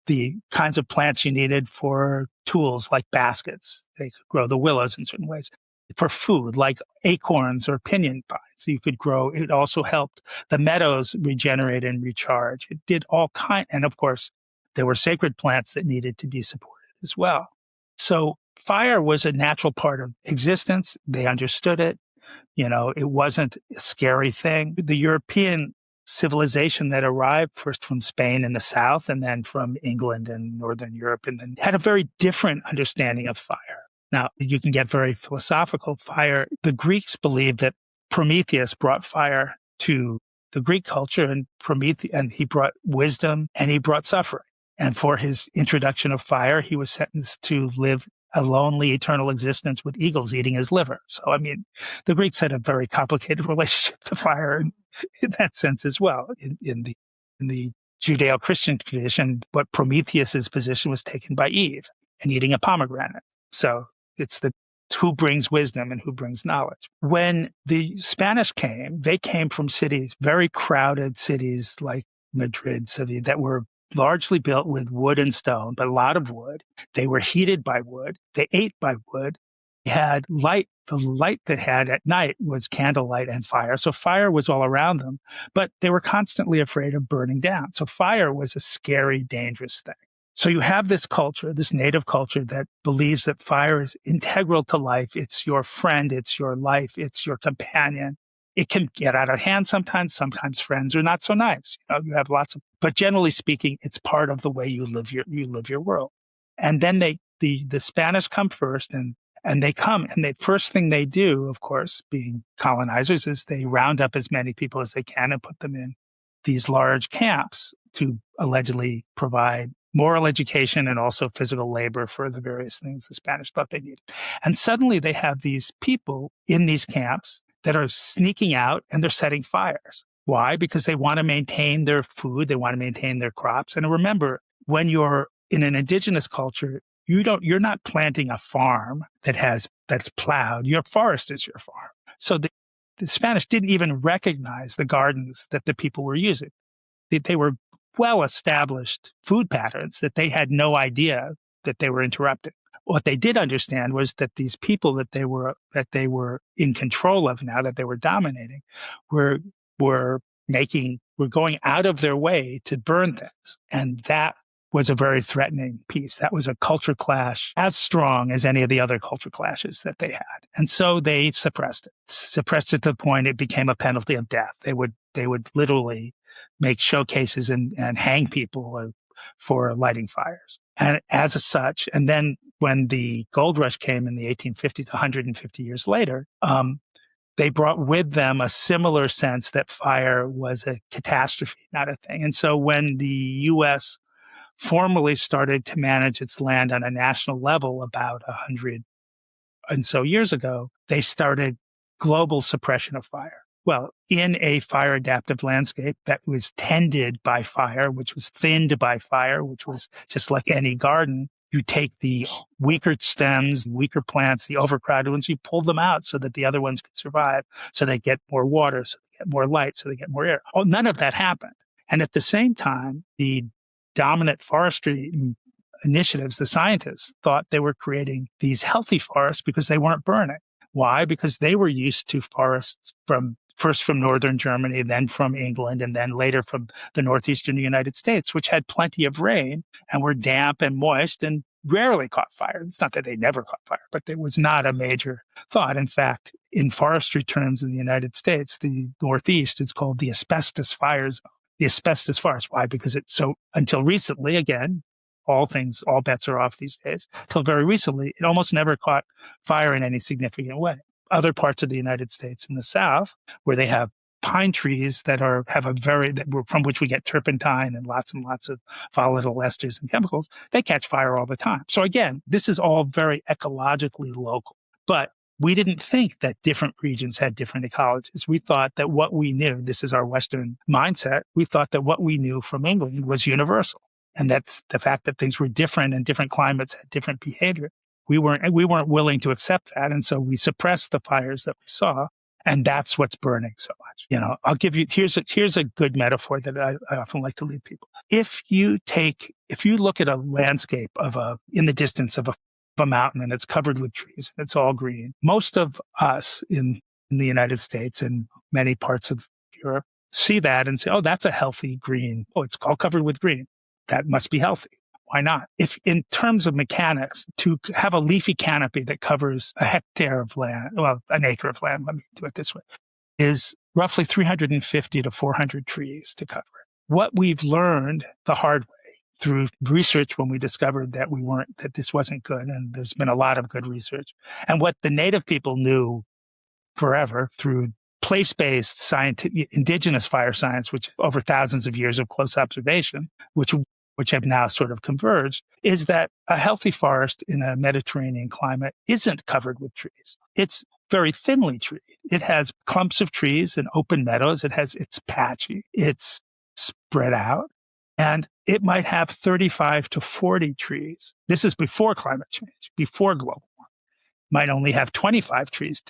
the kinds of plants you needed for tools like baskets. They could grow the willows in certain ways. For food, like acorns or pinyon pines, you could grow. It also helped the meadows regenerate and recharge. It did all kinds. And of course, there were sacred plants that needed to be supported as well. So fire was a natural part of existence. They understood it. It wasn't a scary thing. The European civilization that arrived first from Spain in the south and then from England and Northern Europe, and then had a very different understanding of fire. Now, you can get very philosophical. Fire, the Greeks believed that Prometheus brought fire to the Greek culture, and he brought wisdom and he brought suffering. And for his introduction of fire, he was sentenced to live a lonely eternal existence with eagles eating his liver. So, the Greeks had a very complicated relationship to fire in that sense as well. In the Judeo-Christian tradition, what Prometheus's position was taken by Eve and eating a pomegranate. So it's who brings wisdom and who brings knowledge. When the Spanish came, they came from cities, very crowded cities like Madrid, Seville, that were largely built with wood and stone, but a lot of wood. They were heated by wood. They ate by wood. They had light. The light they had at night was candlelight and fire. So fire was all around them, but they were constantly afraid of burning down. So fire was a scary, dangerous thing. So you have this culture, this native culture that believes that fire is integral to life. It's your friend. It's your life. It's your companion. It can get out of hand sometimes. Sometimes friends are not so nice. You have but generally speaking, it's part of the way you live your world. And then the Spanish come first, and they come, and the first thing they do, of course, being colonizers, is they round up as many people as they can and put them in these large camps to allegedly provide moral education and also physical labor for the various things the Spanish thought they needed. And suddenly they have these people in these camps that are sneaking out and they're setting fires. Why? Because they want to maintain their food. They want to maintain their crops. And remember, when you're in an indigenous culture, you're not planting a farm that's plowed. Your forest is your farm. So the Spanish didn't even recognize the gardens that the people were using. They were well-established food patterns that they had no idea that they were interrupting. What they did understand was that these people that they were in control of now, that they were dominating, were going out of their way to burn things. And that was a very threatening piece. That was a culture clash as strong as any of the other culture clashes that they had. And so they suppressed it to the point it became a penalty of death. They would literally make showcases and hang people for lighting fires. And as such, and then when the gold rush came in the 1850s, 150 years later, they brought with them a similar sense that fire was a catastrophe, not a thing. And so when the U.S. formally started to manage its land on a national level about 100 and so years ago, they started global suppression of fire. Well, in a fire adaptive landscape that was tended by fire, which was thinned by fire, which was just like any garden, you take the weaker stems, weaker plants, the overcrowded ones, you pull them out so that the other ones could survive, so they get more water, so they get more light, so they get more air. Oh, none of that happened. And at the same time, the dominant forestry initiatives, the scientists thought they were creating these healthy forests because they weren't burning. Why? Because they were used to forests first from northern Germany, then from England, and then later from the northeastern United States, which had plenty of rain and were damp and moist and rarely caught fire. It's not that they never caught fire, but it was not a major thought. In fact, in forestry terms in the United States, the Northeast is called the asbestos fire zone, the asbestos forest. Why? Because until recently, again, all bets are off these days. Until very recently, it almost never caught fire in any significant way. Other parts of the United States in the South, where they have pine trees from which we get turpentine and lots of volatile esters and chemicals, they catch fire all the time. So again, this is all very ecologically local. But we didn't think that different regions had different ecologies. We thought that what we knew, this is our Western mindset, we thought that what we knew from England was universal. And that's the fact that things were different and different climates had different behavior. We weren't willing to accept that. And so we suppressed the fires that we saw. And that's what's burning so much. I'll give you, here's a good metaphor that I often like to lead people. If you look at a landscape in the distance of a mountain and it's covered with trees and it's all green, most of us in the United States and many parts of Europe see that and say, oh, that's a healthy green. Oh, it's all covered with green. That must be healthy. Why not? If in terms of mechanics, to have a leafy canopy that covers a hectare of land, well, an acre of land, let me do it this way, is roughly 350 to 400 trees to cover. What we've learned the hard way through research when we discovered that this wasn't good, and there's been a lot of good research, and what the native people knew forever through place-based scientific, indigenous fire science, which over thousands of years of close observation, which have now sort of converged, is that a healthy forest in a Mediterranean climate isn't covered with trees. It's very thinly treed. It has clumps of trees and open meadows. It's patchy. It's spread out. And it might have 35 to 40 trees. This is before climate change, before global warming. Might only have 25 trees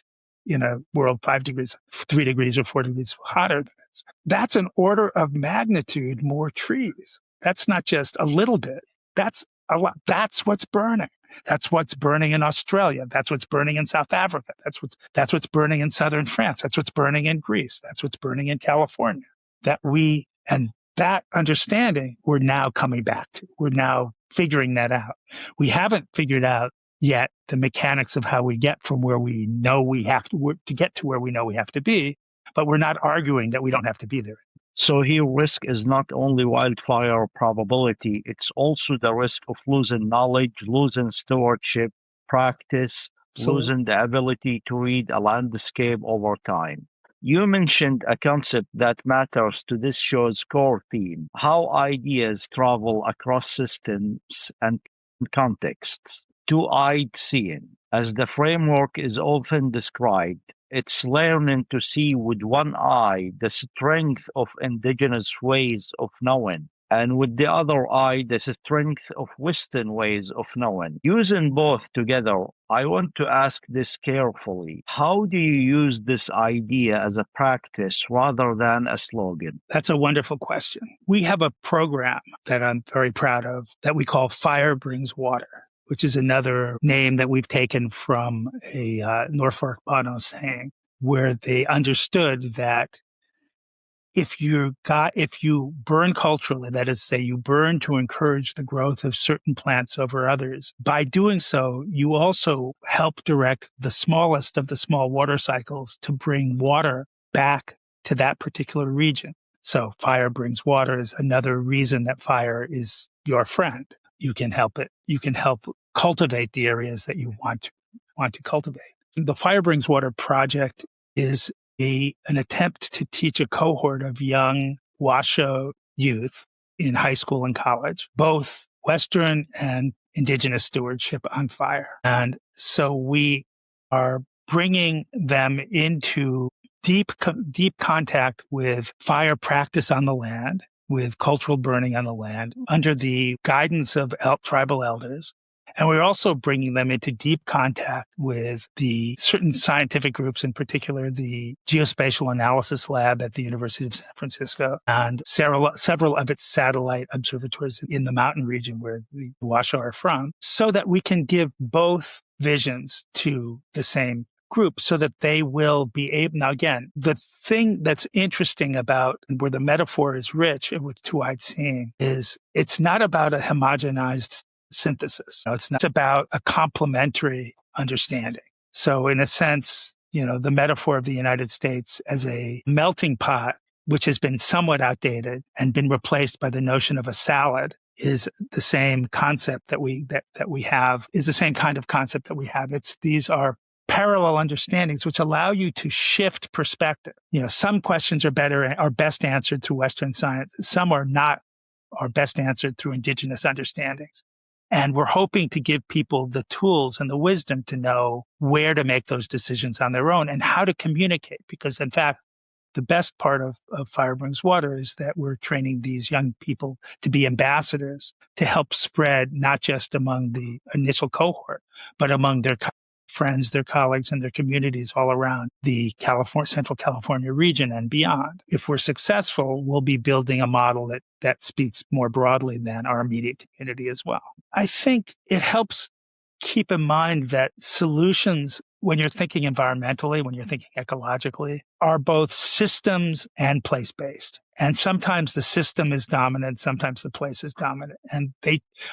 in a world 3 degrees or 4 degrees hotter than it. That's an order of magnitude more trees. That's not just a little bit. That's a lot. That's what's burning. That's what's burning in Australia. That's what's burning in South Africa. That's what's burning in southern France. That's what's burning in Greece. That's what's burning in California. That understanding we're now coming back to. We're now figuring that out. We haven't figured out yet the mechanics of how we get from where we know we have to get to where we know we have to be, but we're not arguing that we don't have to be there. So here risk is not only wildfire probability, it's also the risk of losing knowledge, losing stewardship, practice, So losing the ability to read a landscape over time. You mentioned a concept that matters to this show's core theme, how ideas travel across systems and contexts. Two-eyed seeing. As the framework is often described, it's learning to see with one eye the strength of indigenous ways of knowing, and with the other eye the strength of Western ways of knowing. Using both together, I want to ask this carefully. How do you use this idea as a practice rather than a slogan? that's a wonderful question. We have a program that I'm very proud of that we call Fire Brings Water, which is another name that we've taken from a Norfolk Bono saying, where they understood that if you burn culturally, that is to say, you burn to encourage the growth of certain plants over others, by doing so, you also help direct the smallest of the small water cycles to bring water back to that particular region. So fire brings water is another reason that fire is your friend. You can help it. You can help cultivate the areas that you want to cultivate. The Fire Brings Water project is an attempt to teach a cohort of young Washoe youth in high school and college, both Western and indigenous stewardship on fire. And so we are bringing them into deep contact with fire practice on the land, with cultural burning on the land, under the guidance of tribal elders. And we're also bringing them into deep contact with the certain scientific groups, in particular the Geospatial Analysis Lab at the University of San Francisco and several of its satellite observatories in the mountain region where the Washoe are from, so that we can give both visions to the same group so that they will be able. Now, again, the thing that's interesting about where the metaphor is rich with two-eyed seeing is it's not about a homogenized synthesis. It's not about a complementary understanding. So in a sense, the metaphor of the United States as a melting pot, which has been somewhat outdated and been replaced by the notion of a salad, is the same concept that we have, is the same kind of concept that we have. These are parallel understandings which allow you to shift perspective. Some questions are best answered through Western science. Some are best answered through indigenous understandings. And we're hoping to give people the tools and the wisdom to know where to make those decisions on their own and how to communicate. Because in fact, the best part of Fire Brings Water is that we're training these young people to be ambassadors to help spread not just among the initial cohort, but among their friends, their colleagues, and their communities all around the Central California region and beyond. If we're successful, we'll be building a model that speaks more broadly than our immediate community as well. I think it helps keep in mind that solutions, when you're thinking environmentally, when you're thinking ecologically, are both systems and place-based. And sometimes the system is dominant, sometimes the place is dominant. And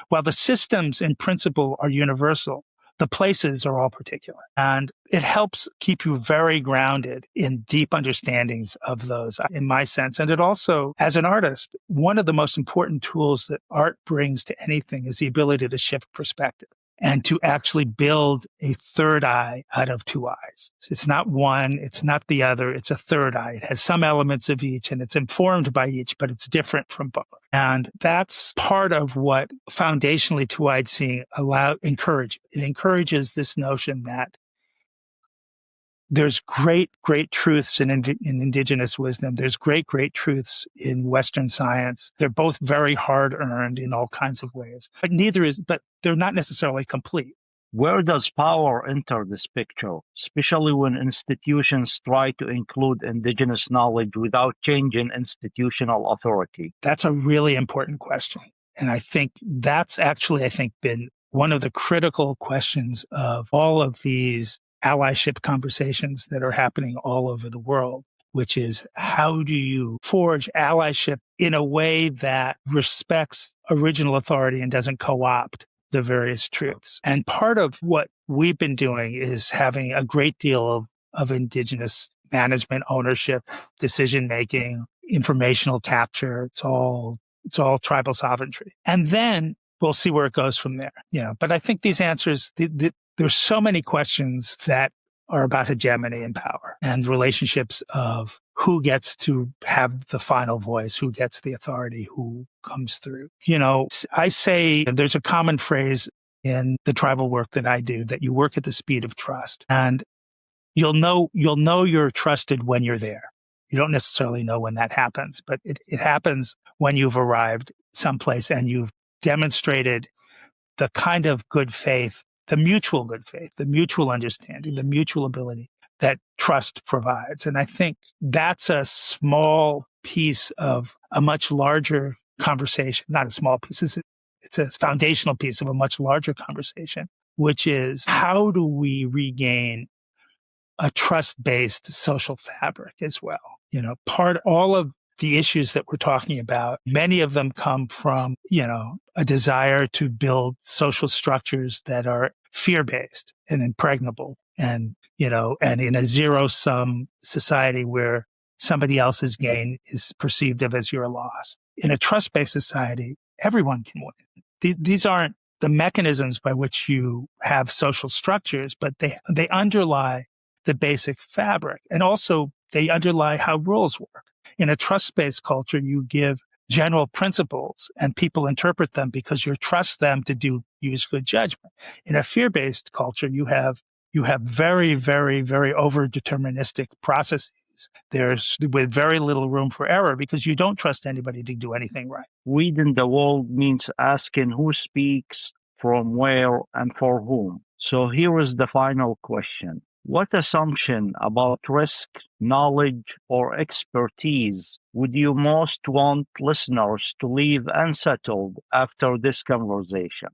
while the systems in principle are universal, the places are all particular. And it helps keep you very grounded in deep understandings of those, in my sense. And it also, as an artist, one of the most important tools that art brings to anything is the ability to shift perspective and to actually build a third eye out of two eyes. It's not one, it's not the other, it's a third eye. It has some elements of each and it's informed by each, but it's different from both. And that's part of what foundationally two-eyed seeing encourages. It encourages this notion that there's great truths in indigenous wisdom. There's great truths in Western science. They're both very hard earned in all kinds of ways, but they're not necessarily complete. Where does power enter this picture, especially when institutions try to include indigenous knowledge without changing institutional authority? That's a really important question. And I think that's actually, been one of the critical questions of all of these allyship conversations that are happening all over the world, which is how do you forge allyship in a way that respects original authority and doesn't co-opt the various truths? And part of what we've been doing is having a great deal of indigenous management, ownership, decision-making informational capture. It's all tribal sovereignty. And then we'll see where it goes from there. But I think these answers, there's so many questions that are about hegemony and power and relationships of who gets to have the final voice, who gets the authority, who comes through. I say there's a common phrase in the tribal work that I do, that you work at the speed of trust. And you'll know you're trusted when you're there. You don't necessarily know when that happens, but it happens when you've arrived someplace and you've demonstrated the kind of good faith, the mutual good faith, the mutual understanding, the mutual ability that trust provides. And I think that's a small piece of a much larger conversation, not a small piece. It's a foundational piece of a much larger conversation, which is how do we regain a trust-based social fabric as well? All of the issues that we're talking about, many of them come from, a desire to build social structures that are fear-based and impregnable and in a zero-sum society where somebody else's gain is perceived of as your loss. In a trust-based society, everyone can win. These aren't the mechanisms by which you have social structures, but they underlie the basic fabric. And also they underlie how rules work. In a trust-based culture, you give general principles and people interpret them because you trust them to use good judgment. In a fear-based culture, you have very, very, very over-deterministic processes. There's with very little room for error because you don't trust anybody to do anything right. Reading the world means asking who speaks, from where, and for whom. So here is the final question. What assumption about risk, knowledge, or expertise would you most want listeners to leave unsettled after this conversation?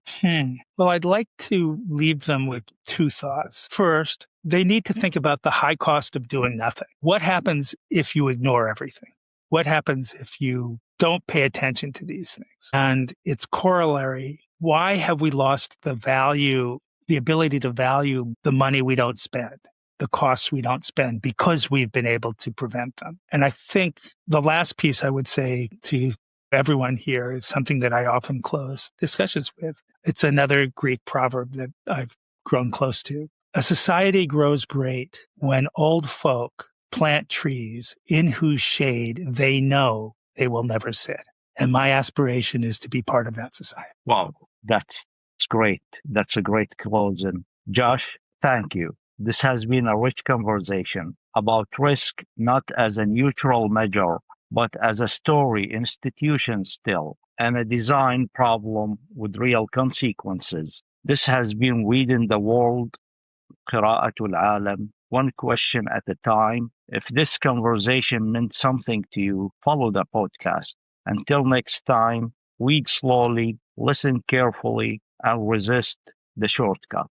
Well, I'd like to leave them with two thoughts. First, they need to think about the high cost of doing nothing. What happens if you ignore everything? What happens if you don't pay attention to these things? And its corollary, why have we lost the ability to value the money we don't spend, the costs we don't spend because we've been able to prevent them? And I think the last piece I would say to everyone here is something that I often close discussions with. It's another Greek proverb that I've grown close to. A society grows great when old folk plant trees in whose shade they know they will never sit. And my aspiration is to be part of that society. Wow, that's great. That's a great closing. Josh, thank you. This has been a rich conversation about risk, not as a neutral measure, but as a story institution still, and a design problem with real consequences. This has been Reading the World, قراءة العالم, one question at a time. If this conversation meant something to you, follow the podcast. Until next time, read slowly, listen carefully, and resist the shortcut.